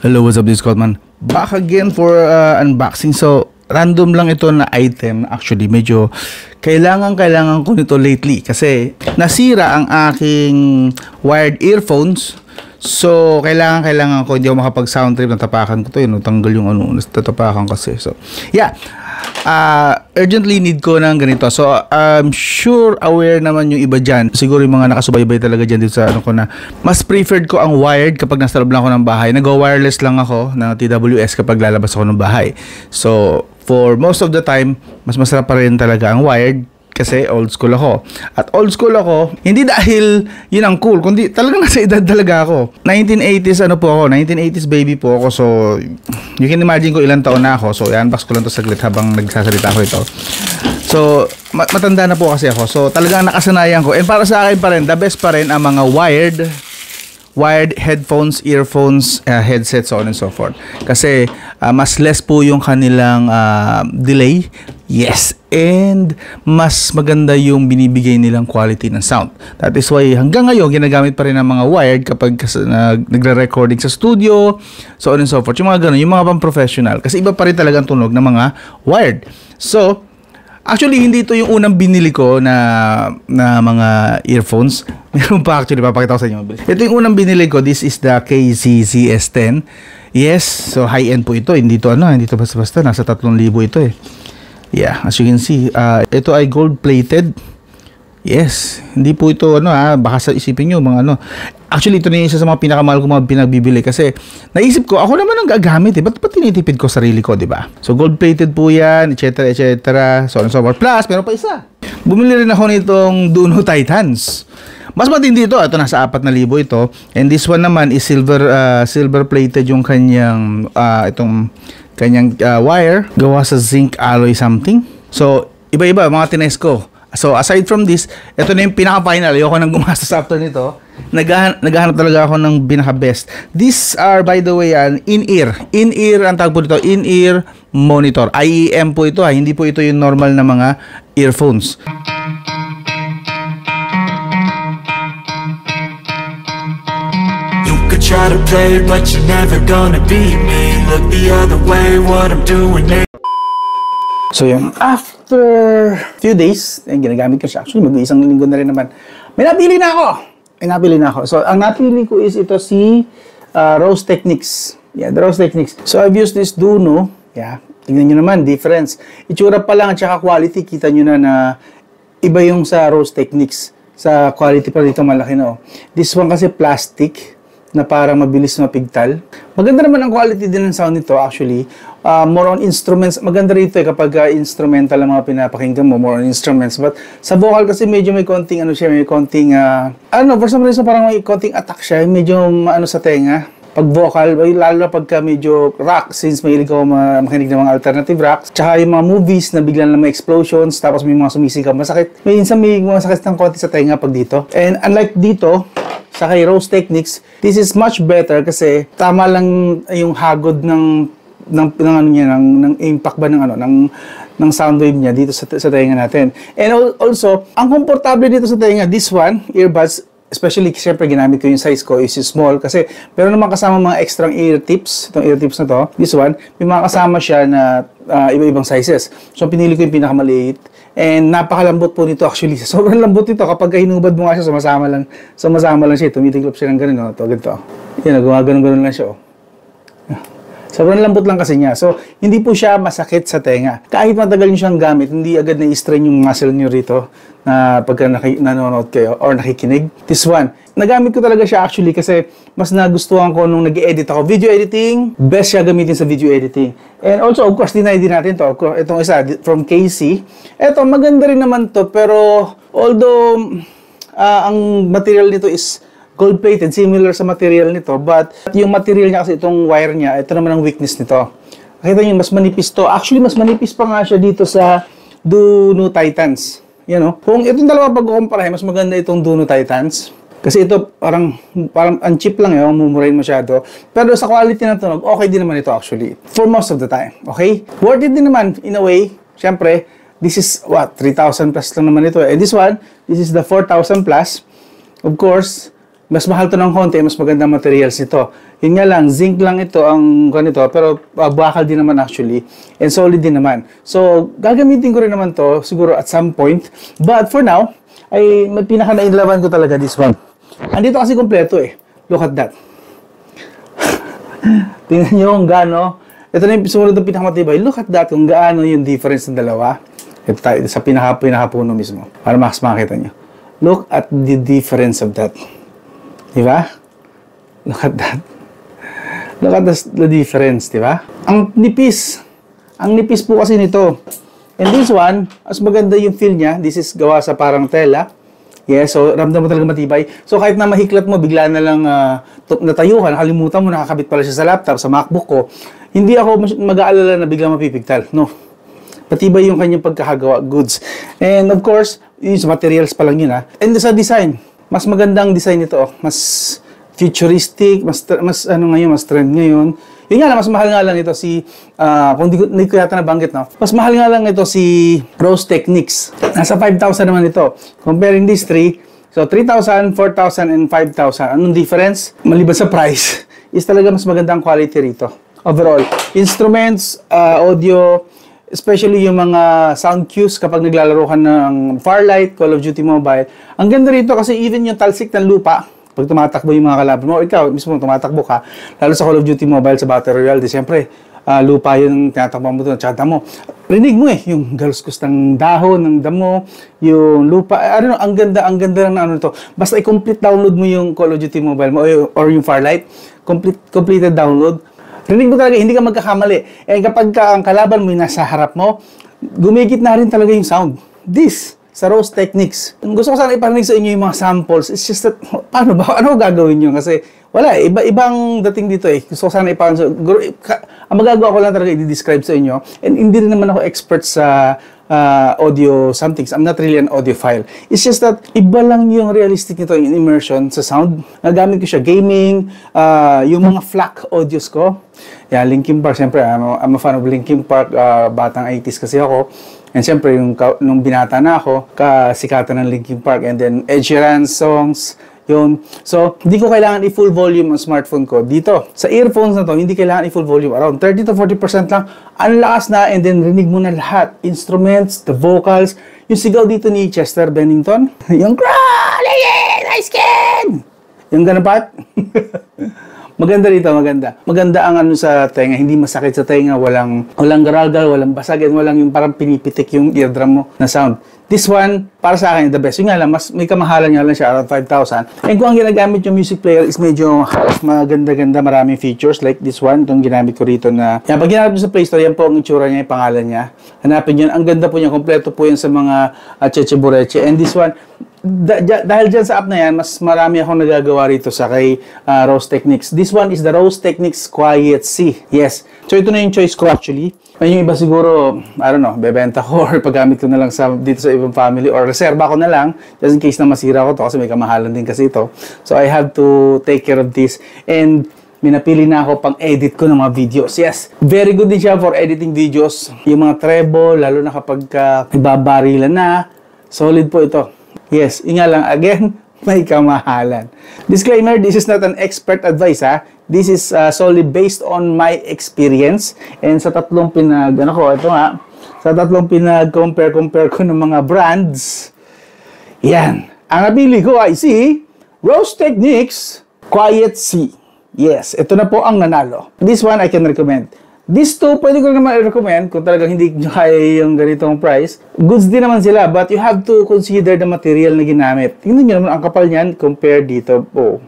Hello, what's up, this is Scotman. Back again for unboxing. So, random lang ito na item. Actually, medyo kailangan ko nito lately. Kasi, nasira ang aking wired earphones. So, kailangan ko. Hindi ako makapag-sound trip. Natapakan ko to. Yun, tanggal yung natapakan kasi. So, yeah. Urgently need ko ng ganito. So, I'm sure aware naman yung iba dyan. Siguro yung mga nakasubaybay talaga dyan dito sa ko na mas preferred ko ang wired kapag nasa loob lang ako ng bahay. Nag-wireless lang ako ng TWS kapag lalabas ako ng bahay. So, for most of the time, mas masarap pa rin talaga ang wired kasi old school ako. At old school ako, hindi dahil yun ang cool, kundi talagang nasa edad talaga ako. 1980s po ako, 1980s baby po ako. So, you can imagine ko ilang taon na ako. So, i-unbox ko lang to saglit habang nagsasalita ko ito. So, matanda na po kasi ako. So, talagang nakasanayan ko. And para sa akin pa rin, the best pa rin ang mga wired headphones, earphones, headsets, so on and so forth. Kasi mas less po yung kanilang delay. Yes, and mas maganda yung binibigay nilang quality ng sound. That is why hanggang ngayon ginagamit pa rin ng mga wired kapag nagre-recording sa studio, so on and so forth. Yung mga ganun, yung mga pang-professional. Kasi iba pa rin talagang tunog ng mga wired. So, actually, hindi ito yung unang binili ko na mga earphones. Meron pa actually, papakita ko sa inyo. Ito yung unang binili ko. This is the KZZS10. Yes, so high-end po ito. Hindi to basta-basta. Nasa 3,000 ito eh. Yeah, as you can see, ito ay gold-plated. Yes, hindi po ito baka sa isipin nyo mga Actually, ito na yung isa sa mga pinakamahal ko mga pinagbibili kasi naisip ko, ako naman ang gagamit eh. Ba't tinitipid ko sarili ko, di ba? So, gold-plated po yan, etc. So on and so forth. Plus, meron pa isa. Bumili rin ako nitong Duno Titans. Mas matindi ito. Ito, nasa 4,000 ito. And this one naman is silver-plated yung kanyang, kanyang wire. Gawa sa zinc alloy something. So, iba-iba, mga tines ko. So, aside from this, ito na yung pinaka-final. Ayoko nang gumastos after nito. Naghahanap talaga ako ng pinaka-best. These are, by the way, in-ear. In-ear, ang tawag po dito, in-ear monitor. IEM po ito, hindi po ito yung normal na mga earphones. You could try to play it, but you're never gonna beat me. Look the other way, what I'm doing next. So yun, after few days, ginagamit ko siya. Actually, mag-iisang linggo na rin naman. May napili na ako. So, ang napili ko is ito si Rose Techniques. Yeah, the Rose Techniques. So, I've used this Duno. Yeah, tingnan nyo naman, difference. Itsura pa lang at saka quality, kita nyo na iba yung sa Rose Techniques. Sa quality pa dito, malaki na. This one kasi plastic na parang mabilis mapigtal. Maganda naman ang quality din ng sound nito actually. More on instruments. Maganda rito kapag instrumental ang mga pinapakinggan mo, more on instruments. But sa vocal kasi medyo may konting may konting for some reason parang may konting attack siya, medyo sa tenga. Pag vocal, lalo na pagka medyo rock, since mahilig ako makinig ng mga alternative rock. Tsaka yung mga movies na biglang na may explosions, tapos may mga sumisingkap, masakit. Minsan may mga sakit ng konti sa tenga pag dito. And unlike dito, sa kay Rose Techniques, this is much better kasi tama lang yung hagod ng impact ba ng sound wave niya dito sa tenga natin. And also, ang komportable dito sa tenga, this one, earbuds, especially siyempre ginamit ko yung size ko is small kasi pero naman kasama mga extra ear tips, itong ear tips na to, this one, may mga kasama siya na iba-ibang sizes. So pinili ko yung pinakamaliit. And napakalambot po nito actually. Sobrang lambot nito kapag hinubad mo nga siya, sumasama lang siya. Tumitiklop siya ng ganun, ganito. Yan, gumagano'n lang siya. Sobrang lambot lang kasi niya. So, hindi po siya masakit sa tenga. Kahit matagal niyo siyang gamit, hindi agad na-strain yung muscle niyo rito na pagka nanonood kayo or nakikinig. This one, nagamit ko talaga siya actually kasi mas nagustuhan ko nung nag-edit ako. Video editing, best siya gamitin sa video editing. And also, of course, dinay din natin to. Itong isa, from KC. Ito, maganda rin naman to, pero although ang material nito is gold-plated, similar sa material nito, but yung material niya kasi itong wire niya, ito naman ang weakness nito. Nakita niyo, mas manipis to. Actually, mas manipis pa nga siya dito sa Duno Titans. Yan Kung itong dalawa pag-kumpara, mas maganda itong Duno Titans. Kasi ito, parang ang cheap lang mumurahin masyado. Pero sa quality ng tunog, okay din naman ito actually. For most of the time, okay? Worth it din naman, in a way. Siyempre, this is, 3,000 plus lang naman ito. And this one, this is the 4,000 plus. Of course, Mas mahal to ng konti, mas magandang materials nito. Yun nga lang, zinc lang ito ang ganito, pero bakal din naman actually, and solid din naman. So, gagamitin ko rin naman to, siguro at some point. But for now, ay pinaka-nailaban ko talaga this one. Andito kasi kompleto eh. Look at that. Tingnan nyo kung gaano. Ito na yung sumunod ng pinakamatibay. Look at that kung gaano yung difference ng dalawa. Ito tayo, sa pinakapuno mismo. Para makita nyo. Look at the difference of that. Diba? Look at that. Look at the difference, diba? Ang nipis. Ang nipis po kasi nito. And this one, as maganda yung feel niya. This is gawa sa parang tela. Yes, so ramdam mo talaga matibay. So kahit na mahiklat mo, bigla na lang natayuhan, nakalimutan mo, nakakabit pala siya sa laptop, sa MacBook ko. Hindi ako mag-aalala na bigla mapipigtal. No. Matibay yung kanyang pagkakagawa goods. And of course, yung materials pa lang yun ha. And sa design, mas magandang design nito, mas futuristic, mas trend ngayon. Yun nga lang, mas mahal nga lang ito si, kung hindi ko yata nabanggit, no? Mas mahal nga lang ito si Rose Techniques. Nasa 5,000 naman ito. Comparing these three, so 3,000, 4,000, and 5,000. Anong difference? Maliban sa price, is talaga mas magandang quality rito. Overall, instruments, audio, especially yung mga sound cues kapag naglalaro ka ng Farlight, Call of Duty Mobile. Ang ganda rito kasi even yung talsik ng lupa, pag tumatakbo yung mga kalaban mo, ikaw mismo tumatakbo ka, lalo sa Call of Duty Mobile, sa Battle Royale, di siyempre, lupa yung tinatakbo mo doon, tsaka damo. Rinig mo yung galuskus ng dahon, ng damo, yung lupa, ang ganda ng ano to. Basta i-complete download mo yung Call of Duty Mobile mo or yung Farlight, completed download. Rinig mo talaga, hindi ka magkakamali. Eh kapag ang kalaban mo yung nasa harap mo, gumigit na rin talaga yung sound. This, sa Rose Techniques. Gusto ko sana iparinig sa inyo yung mga samples. It's just that, paano ba? Ano gagawin nyo? Kasi, wala, ibang dating dito eh. Gusto ko sana iparinig ang magagawa ko lang talaga i-describe sa inyo. And hindi rin naman ako expert sa audio somethings. I'm not really an audiophile. It's just that iba lang yung realistic nito, yung immersion sa sound. Nagamit ko siya gaming, yung mga FLAC audios ko. Yeah, Linkin Park, siyempre, I'm a fan of Linkin Park, batang 80s kasi ako. And siyempre, nung binata na ako, kasikatan ng Linkin Park. And then, Ed Sheeran songs, yun. So, hindi ko kailangan i-full volume ang smartphone ko. Dito, sa earphones na to, hindi kailangan i-full volume. Around 30 to 40% lang. Ang lakas na, and then rinig mo na lahat. Instruments, the vocals. Yung sigaw dito ni Chester Bennington. Yung crawling, my skin! Yung ganun part. Maganda rito, maganda. Maganda ang ano sa tenga, hindi masakit sa tenga, walang garalgal, walang basag, and walang yung parang pinipitik yung eardrum mo na sound. This one, para sa akin, the best. Yung nga lang, mas may kamahalan nga lang siya, around 5,000. And kung ang ginagamit yung music player is medyo maganda-ganda, maraming features, like this one, itong ginamit ko rito na, yan, pag ginamit mo sa Play Store, yan po ang itsura niya, yung pangalan niya. Hanapin yun, ang ganda po niya, kompleto po yan sa mga Cheche Bureche. And this one, dahil dyan sa app na yan, mas marami akong nagagawa rito sa kay Rose Techniques. This one is the Rose Techniques Quiet C. Yes. So, ito na yung choice ko actually. May yung iba siguro, I don't know, bebenta ko or paggamit ko na lang dito sa ibang family or reserva ko na lang just in case na masira ko to kasi may kamahalan din kasi ito. So, I have to take care of this. And may napili na ako pang edit ko ng mga videos. Yes, very good din siya for editing videos. Yung mga treble, lalo na kapag ibabarilan na, solid po ito. Yes, yun nga lang, again, may kamahalan. Disclaimer, this is not an expert advice, ha? This is solely based on my experience. And sa tatlong sa tatlong pinag-compare ko ng mga brands, yan. Ang nabili ko ay si Rose Techniques Quiet C. Yes, ito na po ang nanalo. This one I can recommend. These two, pwede ko naman i-recommend kung talagang hindi nyo kaya yung ganitong price. Goods din naman sila, but you have to consider the material na ginamit. Tingnan nyo naman, ang kapal niyan compared dito. Oh.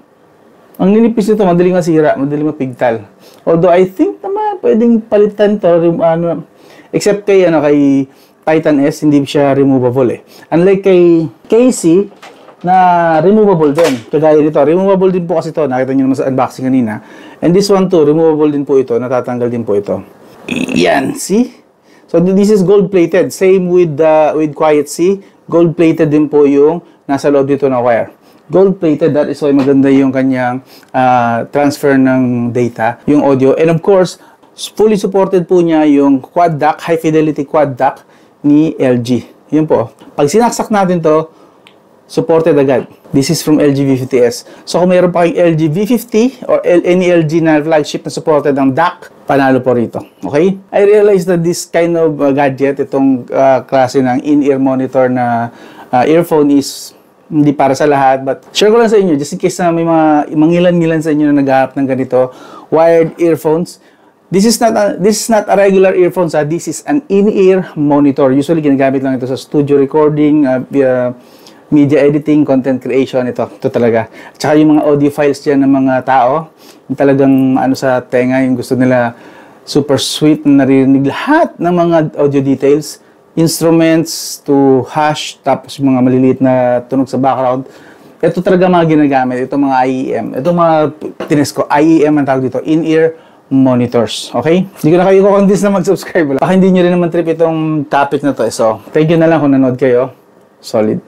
Ang ninipis nito, madaling masira, madaling mapigtal. Although, I think naman, pwedeng palitan to, except kay Titan S, hindi siya removable eh. Unlike kay Casey, na removable din. Kagaya nito, removable din po kasi ito. Nakita nyo naman sa unboxing kanina. And this one too, removable din po ito. Natatanggal din po ito. Yan, see? So this is gold-plated. Same with Quiet C. Gold-plated din po yung nasa loob dito na wire. Gold-plated, that is why maganda yung kanyang transfer ng data, yung audio. And of course, fully supported po niya yung quad DAC, high fidelity quad DAC ni LG. Yun po. Pag sinaksak natin to, supported agad. This is from LG V50S. So kung mayroon pa kayong LG V50 or any LG na flagship na supported ng DAC, panalo po rito. Okay? I realized that this kind of gadget, itong klase ng in-ear monitor na earphone is hindi para sa lahat, but share ko lang sa inyo just in case na may mga mangilan-ngilan sa inyo na naghahanap ng ganito wired earphones. This is not a regular earphones, this is an in-ear monitor. Usually ginagamit lang ito sa studio recording, media editing, content creation. Ito talaga. At saka yung mga audio files dyan ng mga tao, yung talagang ano sa tenga, yung gusto nila super sweet na narinig lahat ng mga audio details, instruments to hash, tapos yung mga maliliit na tunog sa background. Ito talaga mga ginagamit. Ito mga IEM. Ito mga tines ko. IEM ang tawag dito. In-ear monitors. Okay? Hindi ko na kayo kukonvince na mag-subscribe. Baka hindi nyo rin naman trip itong topic na to. So, thank you na lang kung nanood kayo. Solid.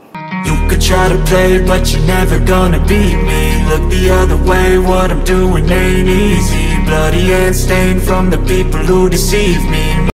You could try to play, but you're never gonna beat me. Look the other way, what I'm doing ain't easy. Bloody hands stained from the people who deceive me.